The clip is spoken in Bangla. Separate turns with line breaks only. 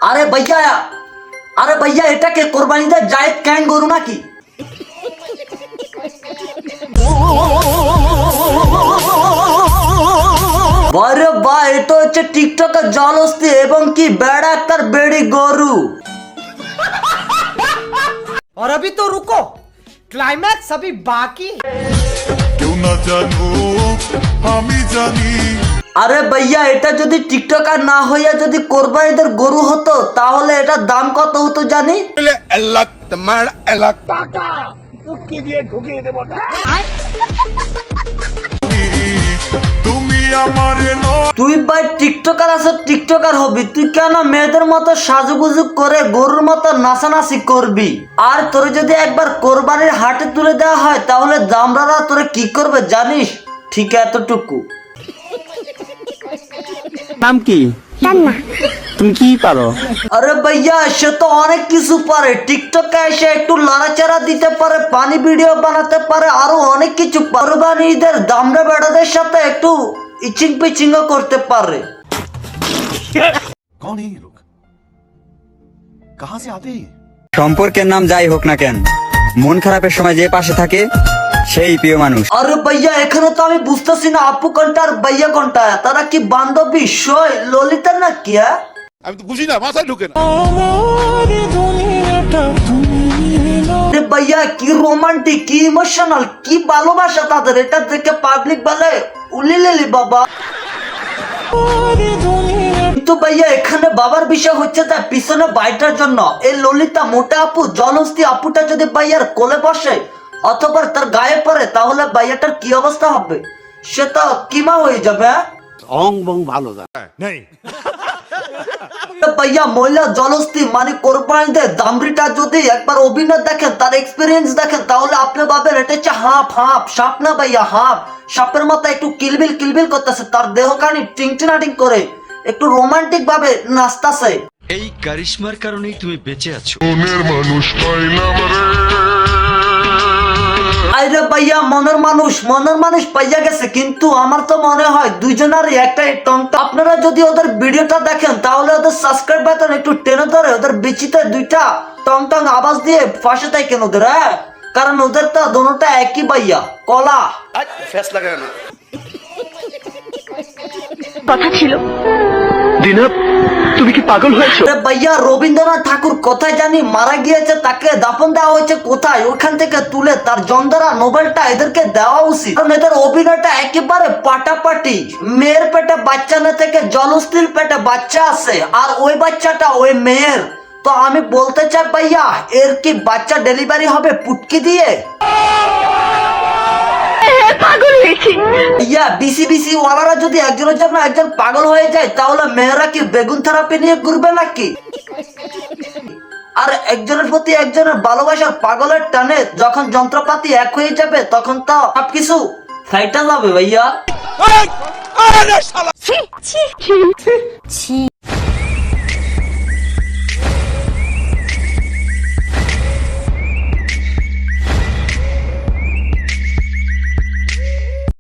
আরে ভাইয়া, আরে ভাইয়া, এটাকে কোরবানিতে জায়েদ ক্যাং গরু নাকি? আরে ভাই, এটা হচ্ছে টিকটকের জলহস্তি এবং কি বেড়া একটার বেড়ি গরু।
और अभी तो रुको, क्लाइमैक्स अभी बाकी।
क्यों ना जानू আমি জানি।
আরে ভাইয়া, এটা যদি টিকটকার না হইয়া যদি কোরবানিদের গরু হতো তাহলে এটার দাম কত হতো জানি?
তুমি আমারে
তুই ভাই টিকটকার আছে, টিকটকার হবি, তুই কেন মেয়েদের মতো সাজুগুজু করে গরুর মতো নাচানাচি করবি? আর তোরে যদি একবার কোরবানির হাটে তুলে দেওয়া হয় তাহলে দামড়ারা তোরে কি করবে জানিস? ঠিক এতটুকু।
নাম কি? তুমি কি পারো?
আরে ভাইয়া, সে তো অনেক কিছু পারে। টিকটকে এসে একটু লড়াচাড়া দিতে পারে, পানি ভিডিও বানাতে পারে, আরো অনেক কিছু। কোরবানিদের দামড়া বেড়াদের সাথে একটু ইচিং পিচিংও করতে পারে।
कौन है ये लोग? कहां से आते हैं?
সম্পর্কের নাম যাই হোক না কেন, মন খারাপের সময় যে পাশে থাকে সেই প্রিয় মানুষ।
আরে ভাইয়া, এখানে তো আমি বুঝতেছি না আপু কোনটা আর ভাইয়া কোনটা। তারা কি বান্ধবী, সই, ললিতা না কি?
আমি তো বুঝি না, মাথায় ঢোকে না।
আরে ভাইয়া, কি রোমান্টিক, কি ইমোশনাল, কি ভালোবাসা তাদের। এটা দেখে পাবলিক বলে উলিলেলি বাবা। কিন্তু ভাইয়া, এখানে বাবার বিষয় হচ্ছে তার পিছনে বাইটার জন্য এই ললিতা মোটা আপু জলহস্তি আপুটা যদি ভাইয়ার কোলে বসে অথবা তার গায়ে পড়ে তাহলে ভাইয়াটার কি অবস্থা হবে? সে তো কিমা হয়ে যাবে।
অং বং ভালো না।
নেই
ভাইয়া, মহিলা জলহস্তি মানে কোরবানিদের দামড়িটা যদি একবার অভিনয় দেখেন, তার এক্সপিরিয়েন্স দেখেন, তাহলে আপনি ভাবেন এটা হচ্ছে হাঁপ হাঁপ সাপ না ভাইয়া, হাঁপ সাপের মতো একটু কিলবিল কিলবিল করতেছে, তার দেহখানি টিংটিনাটিং করে একটু রোমান্টিক ভাবে নাচতেছে।
এই কারিশমার কারণেই তুমি বেঁচে আছো।
মনের মানুষ পাইলাম রে।
আরে ভাইয়া, মনের মানুষ পাইয়া গেছে, কিন্তু আমার তো মনে হয় দুইজনেরই একটা টংটা। আপনারা যদি ওদের ভিডিওটা দেখেন তাহলে ওদের সাবস্ক্রাইব বাটন একটু টেনে ধরে ওদের বিচিতে দুইটা টং টং আওয়াজ দিয়ে ফাঁসে দেয় কেন ওদের? হ্যাঁ, কারণ ওদের তো দোনোটা একই ভাইয়া, কলা।
ফেস লাগায় না।
কথা ছিল
তুমি কি পাগল হয়েছো?
আরে ভাইয়া, রবীন্দ্রনাথ ঠাকুর কোথায় জানি মারা গিয়েছে, তাকে দাফন দেওয়া হয়েছে কোথায়? ওখান থেকে তুলে তার জন্মদিন নোবেলটা এদেরকে দেওয়া উচিত, কারণ এদের অভিনয়টা একেবারে পাটাপাটি। মেয়ের পেটে বাচ্চা না থেকে জলহস্তির পেটে বাচ্চা আছে, আর ওই বাচ্চাটা ওই মেয়ের। তো আমি বলতে চাই ভাইয়া, এর কি বাচ্চা ডেলিভারি হবে পুটকি দিয়ে?
পাগল হয়েছি।
ইয়া, বিসি বিসি ওয়ালারা যদি একজনের জন্য একজন পাগল হয়ে যায় তাহলে মেয়েরা কি বেগুন থেরাপি নিয়ে ঘুরবে নাকি? আর একজনের প্রতি একজনের ভালোবাসার পাগলের টানে যখন যন্ত্রপাতি এক হয়ে যাবে তখন তো সবকিছু ফাইটা যাবে ভাইয়া।